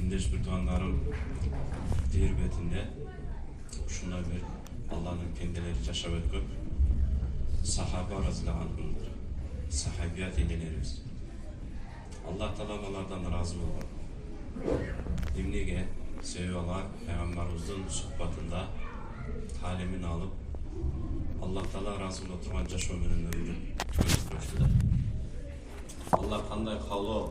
Dindeş bir tuğanlarım dirbetinde şuna bir Allah'ın kendileri yaşap ötküp sahaba razılanımdır. Sahabiyat edelerimiz. Allah Teala onlardan razı olur. Emnege seviyorlar Peygamberimizin sohbatında talimini alıp Allah Teala razı oturgan yaşam ömrünü tüketmiştiler. Allah kanday kalı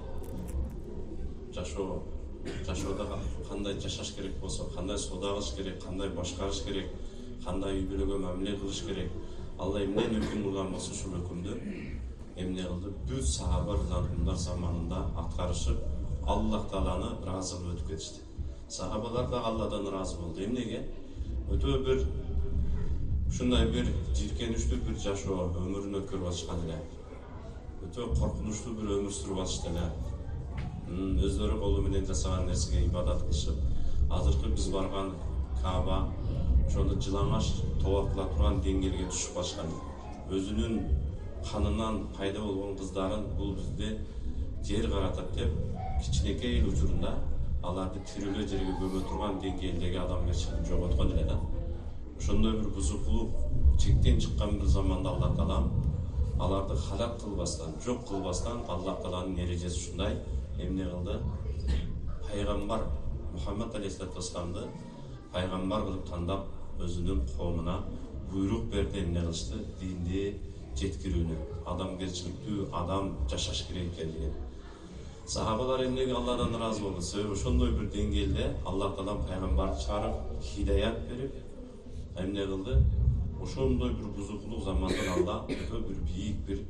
жашоодо кандай жашаш керек болсо, кандай соода кылыш керек, кандай башкарыш керек, кандай үй бүлөгө мамиле кылыш керек. Алла эмнени өкүм кылган болсо ушул өкүмдү эмне кылды? Бүт сахаба рызалар заманында аткарышып, Аллах Тааланы ыраазы кылып өтүп кетишти. Сахабалар да Алладан ыраазы болду. Эмнеге? Өтө бир ушундай бир жийкеничтүү бир жашоо өмүрүн өткөрүп атышкан эле. Өтө коркунучтуу бир өмүр сүрүп атышты эле. Өздөрү колу менен жасаган нерсеге ибадат кылышып, азыркы биз барган Кааба ошондо жылаңаш тоба кыла турган деңгээлге түшүп калышкан. Өзүнүн канынан пайда болгон кыздарын бул бизде жер каратат деп кичинекей учурунда аларды тирүүлө жерге көмө турган деңгээлдеги адамгерчиликти жоготкон эле да. Ошондой бир бузукулук чектен чыккан бир заманда Аллах Таалам аларды халак кылбастан, жок кылбастан Аллах Тааланын эрежеси ушундай. Эмне кылды? Пайгамбар Мухаммад алейхиссалату вассаламды пайгамбар кылып тандап, өзүнүн коомуна буйрук берди. Эмне кылышты? Динди жеткирүүнү, адамгерчиликтүү адам жашаш керек экендигин. Сахабалар эмнеге Алладан ыраазы болду? Себеби ошондой бир деңгээлде Аллах Таалам пайгамбарды чыгарып, хидаят берип, эмне кылды? Ошондой бир бузукулук замандан Алла өтө бир бийик бир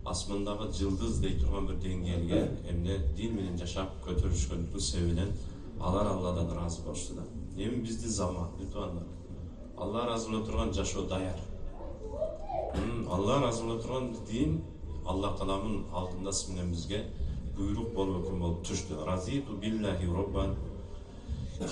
асмандагы жылдыз дей турган бир деңгээлге эмне дин менен жашап көтөрүшкөндүктүн себебинен алар Алладан ыраазы болушту да. Эми биздин заман, бүтүндар. Алла ыраазы боло турган жашоо даяр. Алла ыраазы боло турган дин Аллах Тааланын алдында менен бизге буйрук болуп өкүм болуп түштү. Разиту биллахи роббан.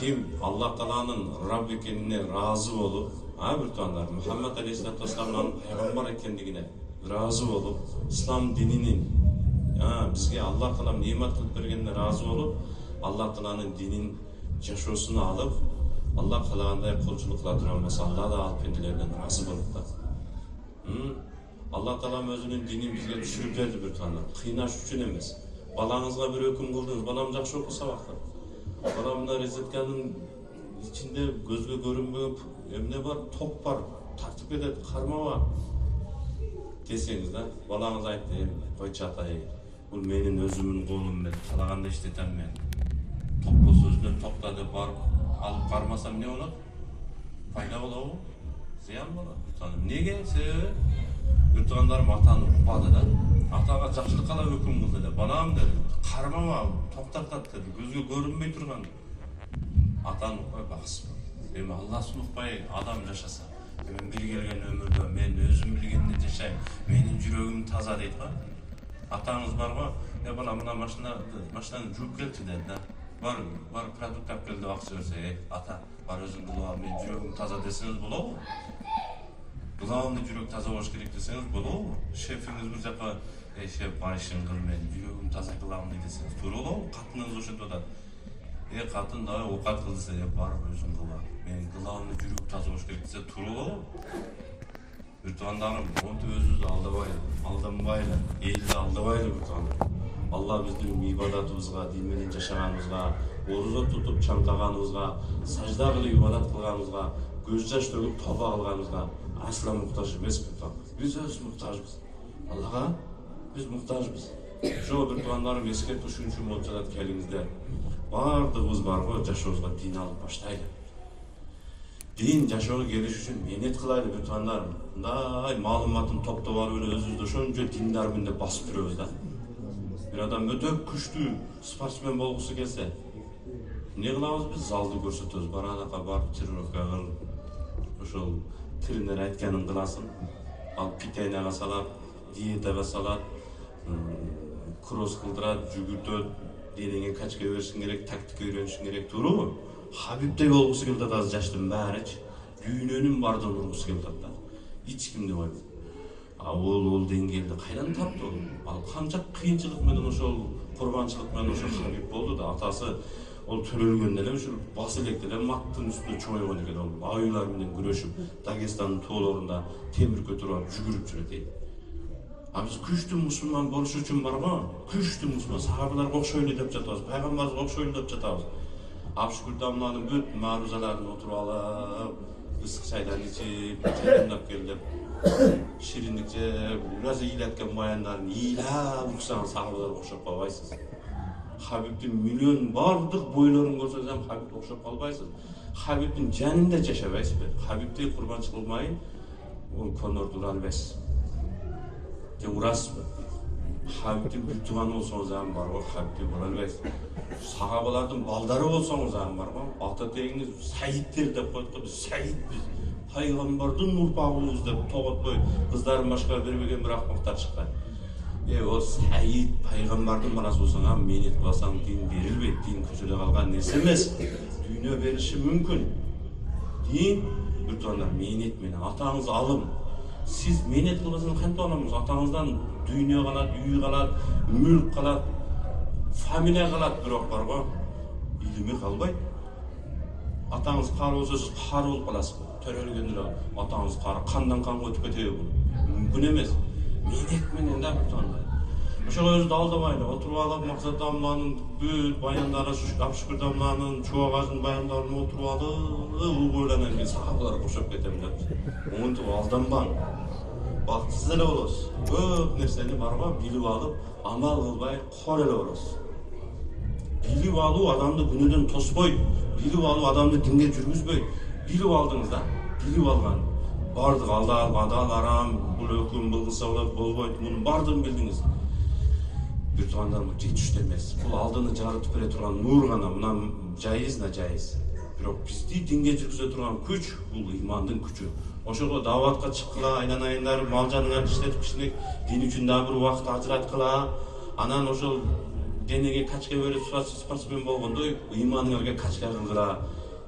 Ким Аллах Тааланын Рабб экенине ыраазы болуп, бүтүндар Мухаммад алейхиссалату вассаламдын пайгамбар экендигине разы болуп, ислам дининин бизге Аллах Таалам немат кылып бергенине разы болуп, Аллах Тааланын динин жашоосуна алып, Аллах каалагандай кулчулук кыла турган болсо, Алла да ал пенделерден разы болот да. Аллах Таалам өзүнүн динин бизге түшүрүп берди бир тана. Кыйнаш үчүн эмес. Балаңызга бир өкүм кылдыңыз, балам жакшы окуп сабакты. Баламда резетканын ичинде көзгө көрүнбөгөн эмне бар, топ бар, тартып кетет, кармаба десеңиз да, балаңыз айтты, койчу атай, бул менин өзүмдүн колум мен, каалаганда иштетем мен. Топ болсо өзүнөн токта деп барып алып кармасам эмне болот? Пайда болобу? Зыян болот. Эмнеге? Себеби бир туугандарым атаны укпады да. Атага жакшылыкка да өкүм кылды эле. Балам деди, кармама, токтатат деди, көзгө көрүнбөй турган. Атаны укпай баксы. Эми Аллахын укпай адам жашаса, мен билген өмүрдө мен өзүм билгенди жашайм, менин жүрөгүм таза дейт го. Атаңыз барбы? Балам мына машинаны жууп келчи деди да. Бар продукт алып кел деп акча берсе, ата, бар өзүң кылып ал, менин жүрөгүм таза десеңиз болобу? Главный жүрөк таза болуш керек десеңиз болобу? Шефиңиз бир жака, шеф, бар ишин кыл, мен жүрөгүм таза кылам десеңиз, туура болобу? Катыныңыз ошентип атат. Катын да оокат кыл десе, барып өзүң кыл. Мен главный жүрөк таза болуш керек десе, туура болобу? Бир туугандарым, монтип өзүбүздү алданбайлы, элди алдабайлы бир туугандар. Алла биздин ибадатыбызга, дин менен жашаганыбызга, орозо тутуп чаңкаганыбызга, сажда кылып ибадат кылганыбызга, көз жаш төгүп тоба кылганыбызга асла муктаж эмеспиз. Биз өз муктажбыз. Аллага биз муктажбыз. Ошо бир туугандарым эскертүү үчүн болуп жатат, келиңиздер. Бардыгыбыз барго жашообузга дин алып баштайлы. Дин жашоого келиш үчүн мээнет кылайлы бир туугандарым. Мындай маалыматын топтоп алып эле өзүбүздү ошончо диндармын деп басып жүрөбүз да. Бир адам өтө күчтүү спортсмен болгусу келсе, эмне кылабыз биз? Залды көрсөтөбүз. Баранака барып тренировка кыл. Ошол тренер айтканын кыласың. Ал питанияга салат, диетага салат, кросс кылдырат, жүгүртөт, денеңе качка беришиң керек, тактика үйрөнүшүң керек, туурабы? Хабибдей болгусу келип атат жаштын баарычы. Дүйнөнүн бардыгын ургусу келип атат да. Эч кимди койбойт. Ол деңгээлде кайдан тапты ол? Ал канча кыйынчылык менен ошол курбанчылык менен ошо хабиб болду да. Атасы Ол төрөлгөндө эле ушул бас электе эле мактын үстүнө чоңойгон экен. Ол аюулар менен күрөшүп, Дагестандын тоолорунда темир көтөрүп алып жүгүрүп жүрөт экен. А биз күчтүү мусулман болуш үчүн барго, күчтүү мусулман сахабаларга окшойлу деп жатабыз, пайгамбарга окшойлу деп жатабыз. Абшкүл дамланын бүт маарузаларын отуруп алып, ысык чайдан ичип, чайдамдап келип, шириндик жеп, бир ыйлаткан баяндарын ыйлап уксаңыз сахабаларга окшоп калбайсыз. Хабибтин миллион бардык бойлорун көрсөңүз ham Хабибке окшоп калбайсыз. Хабибтин жанында жашабайсызбы? Хабибти курбанчылык кылмай, ол конорду ура албайсыз. Же урасызбы? Хабибтин бир тууганы болсоңуз ham барго Хабибти ура албайсыз. Сахабалардын балдары болсоңуз ham барго ата тегиңиз Саидтер деп койдук, биз Саидбиз. Пайгамбардын урпагыбыз деп тоготпой, кыздарын башка бербеген бир акмактар чыккан. О Саид пайгамбардын баласы болсоң ham менет кылсаң дин берилбейт. Дин көчөдө калган нерсе эмес. Дүйнө бериши мүмкүн. Дин бир туугандар менет менен атаңыз алым. Сиз менет кылбасаңыз кантип аламыз? Атаңыздан дүйнө калат, үй калат, мүлк калат, фамилия калат, бирок барго илими калбайт. Атаңыз кары болсо сиз кары болуп каласызбы? Төрөлгөндө атаңыз кары кандан канга өтүп кетеби бул? Мүмкүн эмес. Менет менен да бир туугандар. Ошого өзү алдабайлы, отуруп алып Максат Дамланын бүт баяндары, Абшкүл Дамланын, Чубагаждын баяндарын отуруп алып, ойлонон кийин сахабаларга окшоп кетем деп. Монтип алданбаң. Бактысыз эле болосуз. Көп нерсени барго билип алып, амал кылбай кор эле болосуз. Билип алуу адамды күнөөдөн тоспойт. Билип алуу адамды динге жүргүзбөйт. Билип алдыңыз да, билип алган. Бардык адал арам, бул өкүм кылса болот, болбойт, мунун бардыгын билдиңиз. Бир туугандар бул жетиштүү эмес. Бул алдыны жарытып бере турган нур гана, мына жайыз. Бирок бизди динге жүргүзө турган күч бул имандын күчү. Ошого даватка чыккыла, айнанайындар мал жаныңарды иштетип кичине дин үчүн дагы бир убакыт ажыраткыла. Анан ошол денеге качка берип спортсмен болгондой иманыңарга качка кылгыла.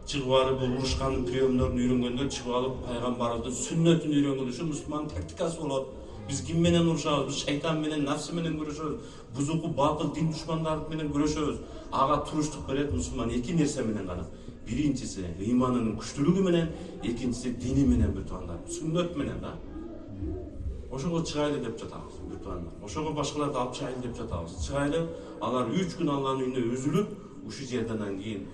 Чыгып алып бул урушкандын приемдорун үйрөнгөндө чыгып алып пайгамбарыбыздын сүннөтүн үйрөнгөн үчүн мусулман тактикасы болот. Биз ким менен урушабыз? Биз шайтан менен, нафсы менен күрөшөбүз. Бузуку батыл дин душмандары менен күрөшөбүз. Ага туруштук берет мусулман эки нерсе менен гана. Биринчиси иманынын күчтүүлүгү менен, экинчиси дини менен бир туугандар. Сүннөт менен да. Ошого чыгайлы деп жатабыз бир туугандар. Ошого башкаларды алып чыгайлы деп жатабыз. Чыгайлы, алар 3 күн Алланын үйүнө үзүлүп, ушул жерден кийин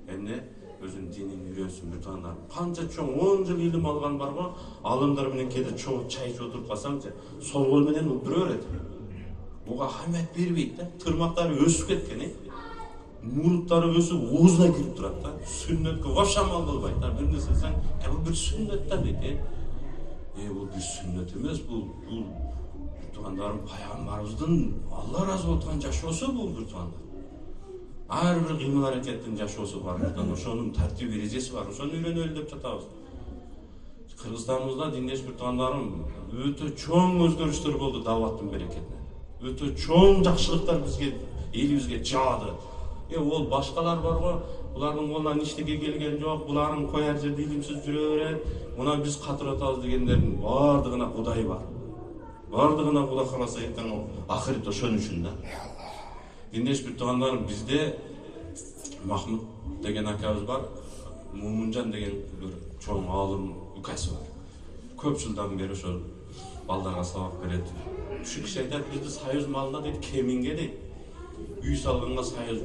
эмне өзүнүн динин үйрөнсүн бир туугандар. Канча чоң 10 жыл илим алган барго, алымдар менен кээде чай ичип отуруп калсаңчы, сол кол менен удура берет. Буга хамет бербейт да. Тырмактары өсүп кеткен, муруттары өсүп оозуна кирип турат да. Сүннөткө вообще амал кылбайт да. Бир нерсе десең, бул бир сүннөт да дейт. Бул бир сүннөт эмес, бул туугандарым пайгамбарыбыздын Алла ыраазы болуп турган жашоосу бул бир туугандар. Ар бир кыймыл аракеттин жашоосу бар. Ошонун тартип эрежеси бар. Ошону үйрөнөлү деп жатабыз. Кыргызстаныбызда диндеш бир туугандарым өтө чоң өзгөрүштөр болду даваттын берекетинен. Өтө чоң жакшылыктар бизге, элибизге жаады. Ол башкалар барго, булардын колунан иштеге келген жок, булардын кояр жерде илимсиз жүрө берет. Мына биз катыр атабыз дегендердин бардыгына Кудай бар. Бардыгына Кудай кааласа эртең ахирет ошон үчүн да. Диндеш бир туугандарым, бизде Махмуд деген акабыз бар, Мумунжан деген бир чоң алым укасы бар. Көп жылдан бери ошол балдарга сабак берет. Ушу киши айтат, бизди союз малына дейт, кеминге дейт. Үй салганга союз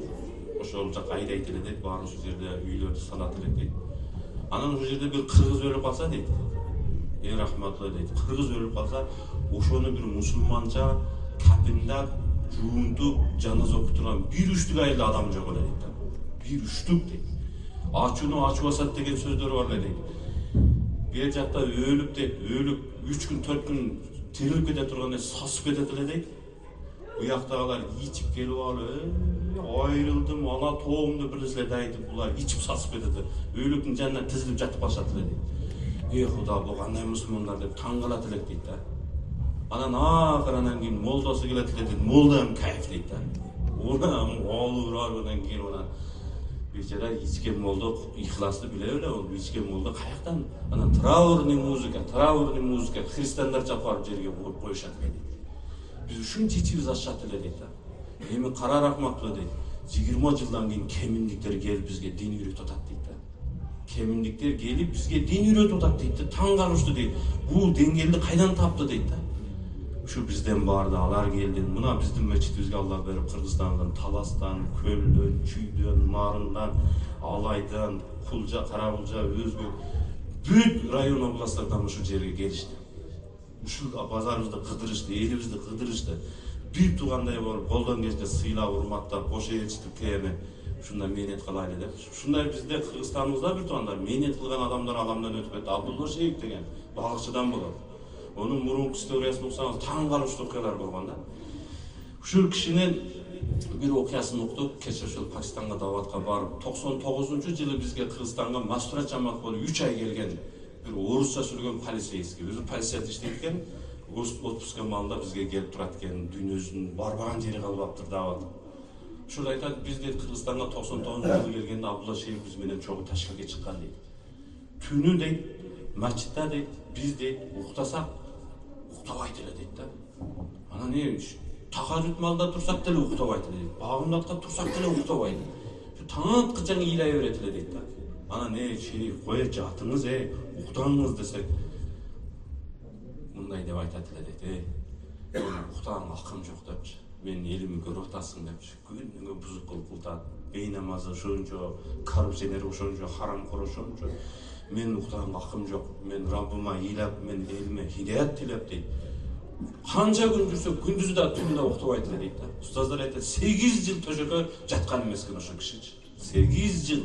ошол жака айдайт эле дейт, баары ушул жерде үйлөрдү салат элек дейт. Анан ушул жерде бир кыргыз өлүп калса дейт. Рахматлы дейт. Кыргыз өлүп калса, ошону бир мусулманча капиндап, жуунтуп, жаназа окуп турган бир үчтүк айылда адам жок эле дейт. Бир үчтүк дейт. Ачууну ачып басат деген сөздөр бар эле дейт. Бер жакта өлүп дейт, өлүк 3 күн 4 күн тирилип кете турганда сасып кетет эле дейт. Буяктагылар ичип келип алып, айрылдым, ана тоомду бир нерселерди айтып, булар ичип сасып кетет. Өлүктүн жанына тизилип жатып калышат эле дейт. Куда бул кандай мусулмандар деп таң калат элек дейт да. Анан акырынан кийин молдосы келет эле дейт, молдам кайф дейт да. Унан оолу баргандан кийин унан бечара ичкен молдо ихласты биле эле, ол ичкен молдо каяктан анан траурный музыка христиандарча барып жерге буруп коюшат дейт. Биз ушунча ичибиз ашат эле дейт да. Эми кара рахматлы дейт. 20 жылдан кейін кеминдиктер келіп бізге дин үйретіп атат дейді. Кеминдиктер келіп бізге дин үйретіп атат дейді. Таң қалышты дейді. Бұл деңгейді қайдан тапты дейді. Şu bizden bardı, alar geldi. Buna bizim meçhidimizge Allah verip Kırgızstan'dan, Talas'tan, Köl'den, Çüy'den, Narın'dan, Alay'dan, Kulca, Karabulca, Özgür, büyük rayon oblastlardan şu жерге gelişti. Şu pazarımızda kıdırıştı, elimizde kıdırıştı. Büyük tuğanday болып, қолдан келсе сыйлап, урматтап, қош етістік кеме, шундай менет қылайлы деп. Шундай бізде Кыргызстанымызда бір туғандар, менет қылған адамдар аламдан өтіп кетті. Абдулла Шейх деген балықшыдан болады. Onun murunq istoriyasını oqsanız taң қалышты оқиғалар болғанда. Şu kişinin bir оқиясын оқытып, кеше şu Pakistanға даватқа барып, 99-жылы бізге Кыргызстанға мастура жамақ болып 3 ай келген bir орысша сүрген полицейский. Өзі полицияда иштейді, отпускка малында бізге келіп тұрады екен, дүниесін барбаған жері қалбаптыр дават. Şurada айтады, biz de Kırgızстанға 99-жылы келгенде Абдулла Шейх bizменен чогуу Ташкентке шыққан дейді. Түні дейді, masjidda дейді, biz deydi uqtasaq uqtabay tile deydi da. Ana ne tahajjud malda tursak tile uqtabay tile deydi. Bağımlatqa tursak tile uqtabay deydi. Şu tanat qıçan ilay öğretile deydi da. Ana ne qoya jatыңыз, uqtаңыз desek bunday deb ayta tile deydi. Uqtаған ақым жоқ депчи. Men elimi көріп атасың депчи. Күнүнгө бузук кылып кылтат. Бейнамазы ошончо, коррупционер ошончо, харамкор ошончо. Men uqtаған ақым жоқ. Men Rabbıma илап, men elime hidayat tilep deydi. Qancha kun жүрсек, күндүзү да түнү да уктабай тиле дейт да. Устаздар айтат, 8 жыл төшөккө жаткан эмескен ошо кишичи. 8 жыл.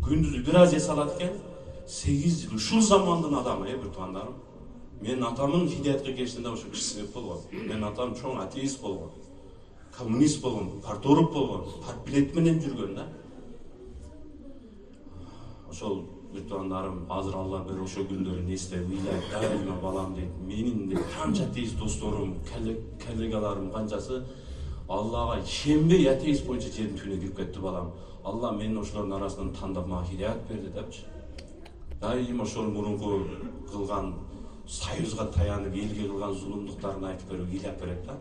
Күндүзү бир аз эс алат экен. 8 жыл. Ушул замандын адамы, бир туугандарым. Мен атамын хидаятка келишинде ошо киши себеп болгон. Мен атам чоң атеист болгон. Коммунист болгон, парторуп болгон, партбилет менен жүргөн да. Ошол bir tuğanlarım azır Allah ver ошо күндөрүн эстеп ыйлап дайыма балам дейт. Менин де канча атеист досторум, коллегаларым канчасы Аллага ишенбей атеист боюнча жердин түбүнө кирип кетти балам. Алла менин ошолордун арасынан тандап мага хидаят берди депчи. Дайыма ошол мурунку кылган союзга таянып элге кылган зулумдуктарын айтып берип ыйлап берет да.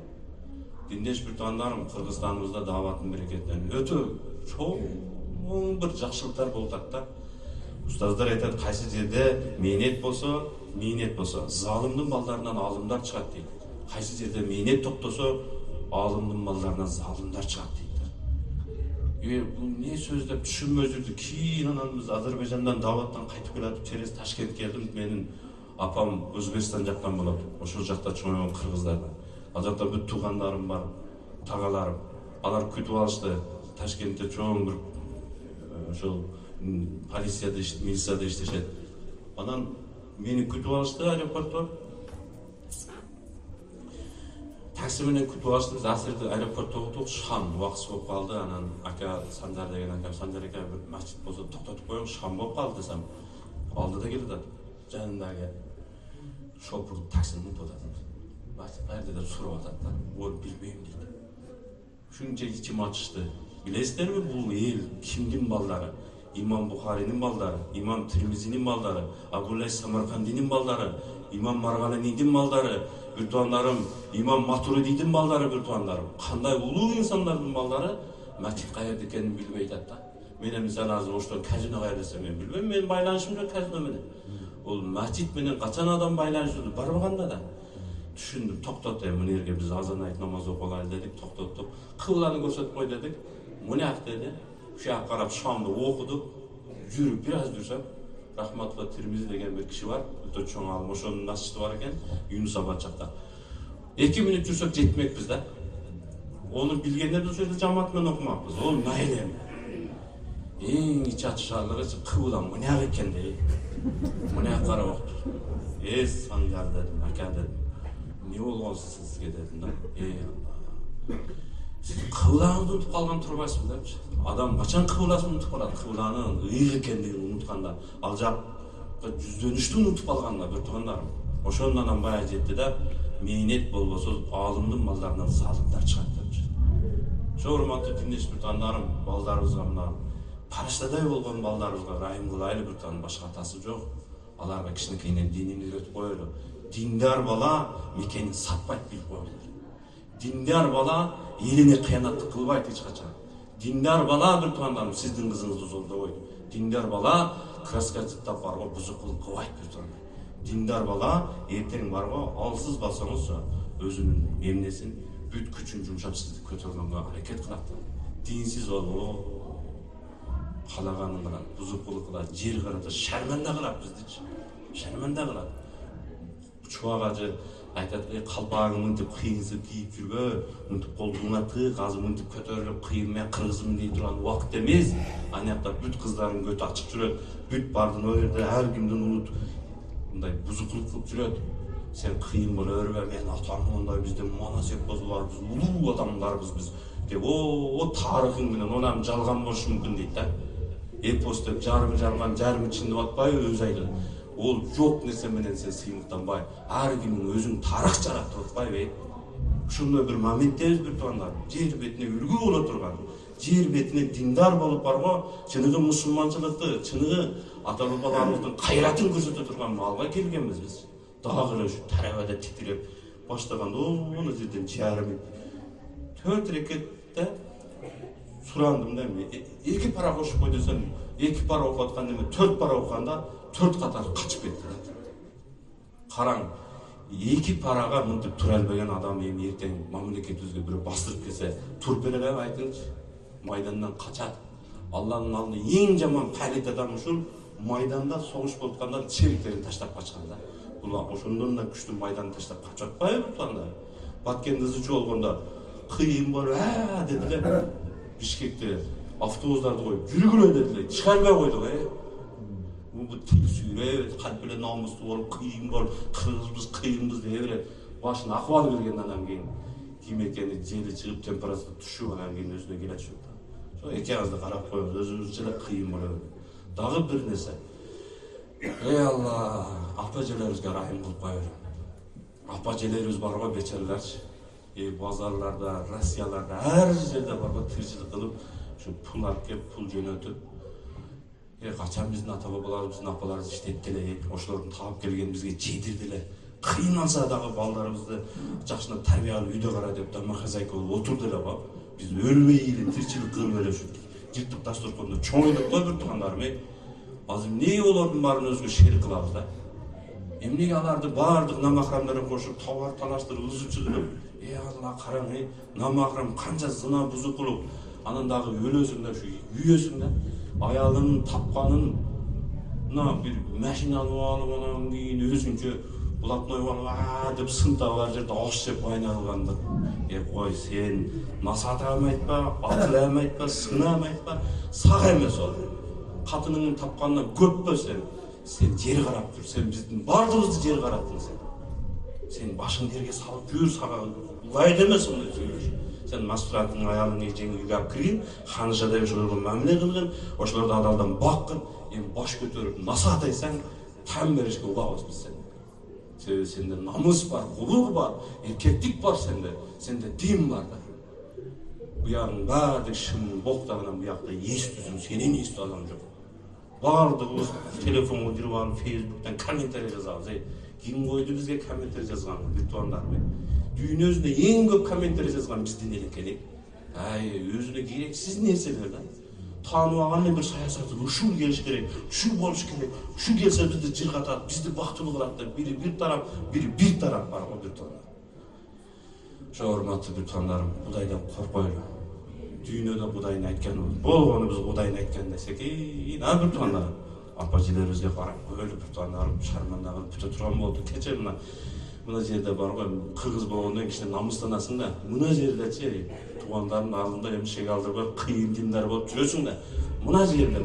Диндеш bir tuğanlarım Кыргызстаныбызда даваттын берекетинен өтө чоң бир жакшылыктар болуп атат да. Устаздар айтат, кайсы жерде мейнет болсо, залымдын балдарынан алымдар чыгат дейт. Кайсы жерде мейнет токтосо, алымдын балдарынан залымдар чыгат дейт. Бул не сөз деп түшүнбөй жүрдүк. Кийин анан биз Азербайжандан даваттан кайтып келатып, через Ташкент келдим. Менин апам Өзбекстан жактан болот. Ошол жакта чоңойгон кыргыздарда. Ал жакта бүт туугандарым бар, тагаларым. Алар күтүп алышты. Ташкентте чоң бир ошол полицияда, милицияда иштешет. Анан мени күтүп алышты аэропортто. Такси менен күтүп алышты. Засирди аэропортто отуруп, шам убакыт болуп калды. Анан ака Санжар деген акам, Санжар ака бир масжид болсо токтотуп коюң, шам болуп калды десем, алдыда келет атат. Жанындагы шопур таксини утуп атат. Масжид каерде деп сурап атат да. Ол билбейм дейт. Ушунча ичим ачышты. Билесиздерби бул эл кимдин балдары? İmam Bukhari'nin balları, İmam Tirmizi'nin balları, Abdullah Samarkand'inin balları, İmam Marghani'nin balları, bir tuğanlarım, İmam Maturidi'nin balları bir tuğanlarım. Kanday ulu insanların balları, Matik kayırdı kendini bilmeydi hatta. Mene misal azı oşta kazino kayırdıysa ben bilmem, benim baylanışım yok kazino mene. Ol Matik menen kaçan adam baylanışıyordu, barbaganda da. Düşündüm, toktot mune yerge biz azan ayet namaz okulaylı dedik, toktottuk. Kıvlanı görsetip koy dedik, mune ak dedi. Şu an karab Şam'da okuduk, yürüp biraz dursam, Rahmatullah Tirmizi degen bir kişi var, öte çoğun alım, oşonun nasıştı var eken, Yunus Abadçak'ta. 2 minut dursuk jetmek bizde. Onu bilgenler de söyledi, cemaatmen okumakpız, o nailem. En iç atışarlığı kıvılan, bu ne eken değil, bu ne karab oktur. Sancar dedim, aka dedim, ne olğansı sizge dedim da, Allah. Kıvlanını unutup kalgan turbaysın депчи. Adam kaçan kıvlasını unutup kaladi, kıvlanın ıyık ekendigini unutkanda, al jakka жүздөнүштү unutup kalganda bir tuğanlarım. Oşondan baya жетти да, meynet bolboso alımdын балдарынан залымдар чыгат депчи. Ошо урматтуу диндеш bir tuğanlarım, балдарыбызга мына парыштадай болгон балдарыбызга райым кылайлы bir tuğан, башка атасы жок. Аларга кичинекейинен динин үйрөтүп коелу. Dinдар bala mekенин сатпайт билип коелу. Dindar bala eline kıyanatlık kılbaydı hiç kaçan. Dinдар bala bir tuğanlarım sizdin kızınızды zorda koydu. Dinдар bala краска жыттап барго бузук кылып кылбайт bir tuğanlar. Dinдар bala erteң bargo алсыз басаңыз өзүнүн эмнесин бүт күчүн жумшап сизди көтөргөнгө аракет кылат. Динсиз боло калаганын кылат, бузук кылат, жер карата шарманда кылат биздичи. Шарманда кылат. Чубагажы айтат, калпагың мынтип кыйынсып кийип жүрбө, мынтип колдуңа тык, азыр мынтип көтөрүлүп кыйын мен кыргызмын дей турган убакыт эмес. Анакта бүт кыздардын көтү ачык жүрөт, бүт бардын о жерде ар кимдин улут мындай бузукулук кылып жүрөт. Sen kıyın böyle örbergen atamında bizde manasepboz var, biz ulu adamlarız biz. De o tarihın bilen onam жалган болушу мүмкүн дейт да. Эпос деп жарымы жалган, жарымы чындап атпайбы өз айыл. Ол жок нерсе менен сен сыймыктанбай, ар кимдин өзүнүн тарых жаратып атпайбы. Ушундай бир моменттебиз бир туугандар. Жер бетине үлгү боло турган, жер бетине диндар болуп барго, чыныгы мусулманчылыкты, чыныгы ата бабаларыбыздын кайратын көрсөтө турган маалга келгенбиз biz. Dağılır şu tarafada titrep başlaganda onu жерден жарым 4 rekette суранdım да мен 2 para кошуп кой десем 2 para окуп аткан эме 4 para окуганда 4 катар качып кетти да. Караң 2 парага мынтип тура албаган адам эми эртең мамлекетибизге бирөө бастырып келсе туруп бере алабы айтыңызчы? Майдандан качат. Алланын алдында эң жаман палет адам ушул майданда согуш болуп атканда чериктерин таштап качкан да. Ulan oşundan da güçlü maydan taşlap kaçak bayır tutanlar. Batkende zıcı olganda kıyım var dediler. Bişkek'te avtobuslarda koyup yürügüle dediler. Çıkarmaya koyduk. Bu til suyur, kalpele namuslu olup kıyım var, kırgızbız, kıyımбыз diye başına akvalı bilgen adam keyin. Kim ekeni jeli çıkıp temperaturu düşüp adam keyin özüne gele çıkıp. Şu ekenizni karap koyuyoruz, özümüzce de kıyım var. Dağı bir nese. Ey Allah, apa-jeleribizge rahim kılıp koyuyor. Apa-jelerimiz barga beçerler. Bazarlarda, Rossiyalarda, her yerde barga tırcılık kılıp, şu pul alıp kelip, pul jönötüp. Kaçan bizdin ata-babalarımыздın apalarımız iştettiler, oşularını taap kelgen bizge jedirdiler. Kıyınlansa dagы балдарыбызды жакшына тарбия алып үйдө кара деп тамак хозяйка болуп отурдулар ба. Биз өлбөй эле тирчилик кылып эле ушу жыртык дасторкондо чоңойлоп кой бир туугандарым. Азыр эмнеге олардын баарын өзгө шерик кылабыз да? Эмнеге аларды баардык намахрамдарын кошуп, товар талаштырып, ызычыгырып, Алла караң, намахрам канча зына бузук кылып, анан дагы өлөсүң да ушу үйөсүң да, аялынын тапканын бир машина алып алып, анан кийин өзүнчө булатной алып деп сынтап бар жерде аш жеп айналганда, кой сен насаатам айтпа, атылам айтпа, сынам айтпа, сак эмес ол. Қатыныңның тапқанынан көп бө сен жер қарап жүр, сен біздің бардығызды жер қараттың сен башың жерге салып жүр, саған лайық емес ондай сөйлеш. Сен мастраттың аялыңа жеңі үйге алып кірген, ханышада ошолорго мәміле қылған, ошолорду адалдан баққын, баш көтеріп насаат айтсаң, там беришке угабызбыз сен. Сенде намыс бар, құлық бар, еркектік бар сенде дин бар да. Бұяғың бардық шым боқтағынан бұяқта естісің, сенен есту адам жоқ. Бардығыз телефонға жүріп алып, Фейсбуктан комментарий жазамыз. Ким қойды бізге комментарий жазған виртуалдармен. Дүйін өзіне ең көп комментарий жазған бізден елекелек. Өзіне керексіз нәрселер да. Танып алғанмен бір саясаты ушул келіш керек, ушул болуш керек, ушул келсе бізді жырғатады, бізді бақтылы қылады. Бири бир тарап, бири бир тарап бар ғой виртуалдар. Урматтуу виртуалдарым, Кудайдан коркойлу. Дүйнөдө Кудайдын айтканы болгону биз Кудайдын айткан десек, бир туугандар апа-желерибизге карап көйлүп бир туугандарым шармандагы бүтө турган болду. Кече мына жерде бар го, кыргыз болгондон кичине намыстанасың да. Мына жердечи туугандардын алдында эмшек алдырбай кыйын диндар болуп жүрөсүң да. Мына жерде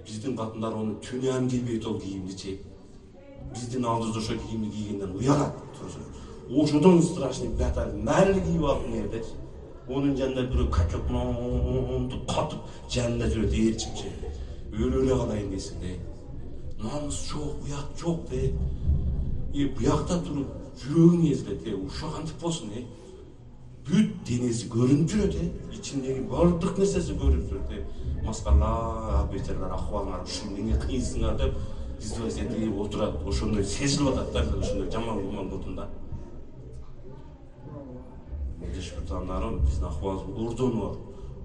биздин катындар ону түнөм кийбейт ол кийимдичи. Биздин алдыбызда ошо кийимди кийгенден уялат турсун. Ошодон страшный бятар мәрли кийип алып мээрдечи. Onun жанында бирөө качокнонду катып жанында жүрөт ээрчимчи. Өлө калайын дейсиң де. Намыс жок, уят жок де. Буякта туруп жүрөгүң эзилет, ушо кантип болсун бүт денеси көрүнүп жүрөт, ичиндеги бардык нерсеси көрүнүп жүрөт. Маскалар, бетерлер, акыбалыңар ушул эмне кыйынсыңар деп издеваться этип отурат. Ошондой сезилип атат да, ошондой жаман болдум да. Dindeş Bürtanlarım bizni ahvalımız urdun var.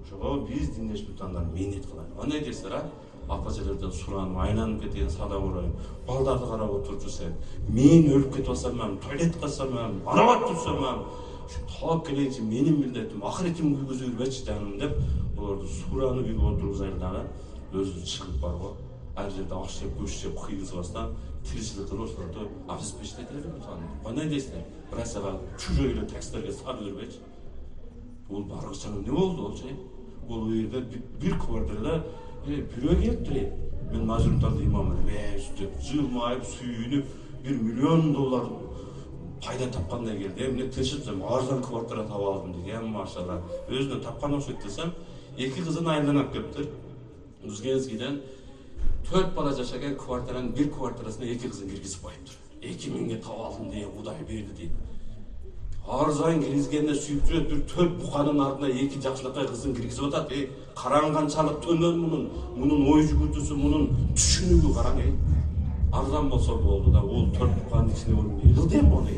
Ошого биз Dindeş Bürtanlar мээнет кылайлы. Кандай десер, апачалардан суранып, айланып кеткен сада урайым. Балдарды карап отурчу сен. Мен өлүп кетип алсам, туалет кылсам, барабат турсам, таап келейинчи менин милдетим, ахиретим күйгүзө бербечи жаным деп, буларды суранып үйгө отургузайлы дагы өзү чыгып барго. Ар жерде аш жеп, көш жеп, кыйгызбастан тиричилик кылып ошолорду обеспечивать этет. Кандай десер, бирасага чужой эле тексттерге сап бербечи. Бул баргычаң не болду болчу? Бул жерде бир квартирада бирөө келиптир. Мен Назирмталды имамын, деп жылмайып, сүйүнүп, $1 миллион пайда тапкандай келди. Эмне тынчыпсам, арзан квартира таап алдым деген, машалла. Өзүнө тапкан окшойт десем, эки кызын айланып кептир. Узгенскийден 4 бала жашаган квартиранын бир квартирасына эки кызын киргизип коюптур. 2000 таап алдым деген Кудай берди дейт. Арзан киргизгенде сүйүп жүрөт, бир 4 буканын артына эки жакшылыкка кызын киргизип атат. Караңганчалык төмөн мунун ой жүгүртүүсү, мунун түшүнүгү караң. Арзан болсо болду да, ол 4 буканын ичине не кылды мону?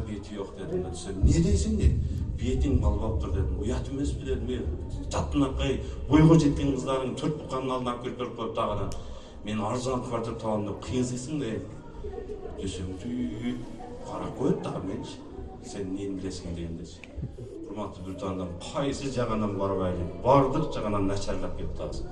Бети жок дедим. Не дейсиң дейт? Бетиң балбаптыр дедим. Уят эмеспи дедим. Жаттынакай бойго жеткен кыздардын 4 буканын алдына алып келип берип коюп дагы. Мен арзан квартира табам деп кыйынсың дейт. Десем, карап коет дагы менчи. Сен эмнени билесиң дегендечи. Урматтуу Бürtanlar, кайсы жагынан барбайлы? Бардык жагынан начарлап кетти азыр.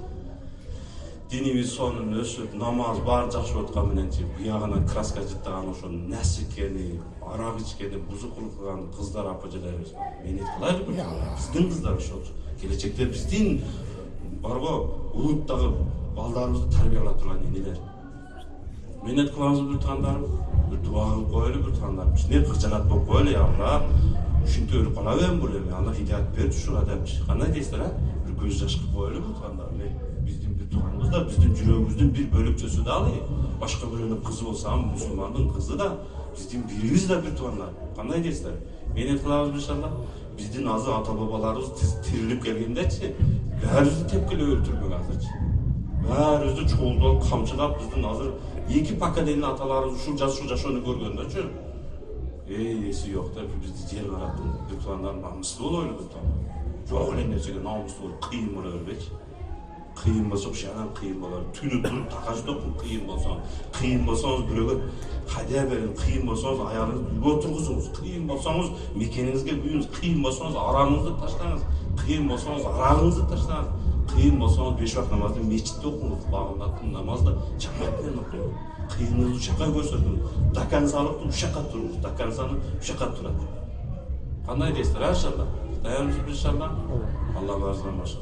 Динибиз сонун өсүп, намаз бар жакшы өткөн мененчи, буягынан краска жыттаган ошо насикени, арак ичкени, бузукулук кылган кыздар апажаларыбыз мээнет кылайлы бир. Биздин кыздар ошолчу. Келечекте биздин барго улуттагы балдарыбызды тарбиялап турган энелер. Мээнет кылабыз Bürtanlarым, бир дуа кылып коелу Bürtanlarым. Кичине кыржанат болуп коелу, Алла. Ушинтип өлүп кала берем бул эми. Алла хидаят берди ушуга депчи. Кандай дейсиздер, бир көз жаш кылып коелу Bürtanlarым. Биздин Bürtanыбызда, биздин жүрөгүбүздүн бир бөлүкчөсү да ал. Башка бирөөнүн кызы болсо, мусулмандын кызы да, биздин бирибиз да Bürtanlar. Кандай дейсиздер? Мээнет кылабыз иншалла. Биздин азыр ата бабаларыбыз тирилип келгендечи, баарыбызды тепкилеп өлтүрмөк азырчы. Баарыбызды чоолдоп, камчылап, биздин азыр 2 поколение аталарыбыз ушул жашоону көргөндөчү. Эси жок деп бизди жер караттын. Bürtanlar намыстуу болойлу Bürtanlar. Жок эле нерсеге намыстуу болуп кыйын боло бербечи. Кыйын болсо шаан кыйын болор. Түнү туруп такаждоп кыйын болсоңуз бирөөгө кадя берип, кыйын болсоңуз аялыңызды үйгө отургузуңуз, кыйын болсоңуз мекениңизге күйүңүз, кыйын болсоңуз арамыңызды таштаңыз, кыйын болсоңуз арагыңызды таштаңыз, кыйын болсоңуз 5 убак намазды мечитте окуңуз, багындатып намазды жамаат менен окуңуз. Кыйыныңызды ушакка көрсөтүңүз, дакансалыкты ушакка туруңуз, дакансаны ушакка турат. Кандай дейсиздер иншалла? Даярбызбы иншалла? Алла баарыңыздан башка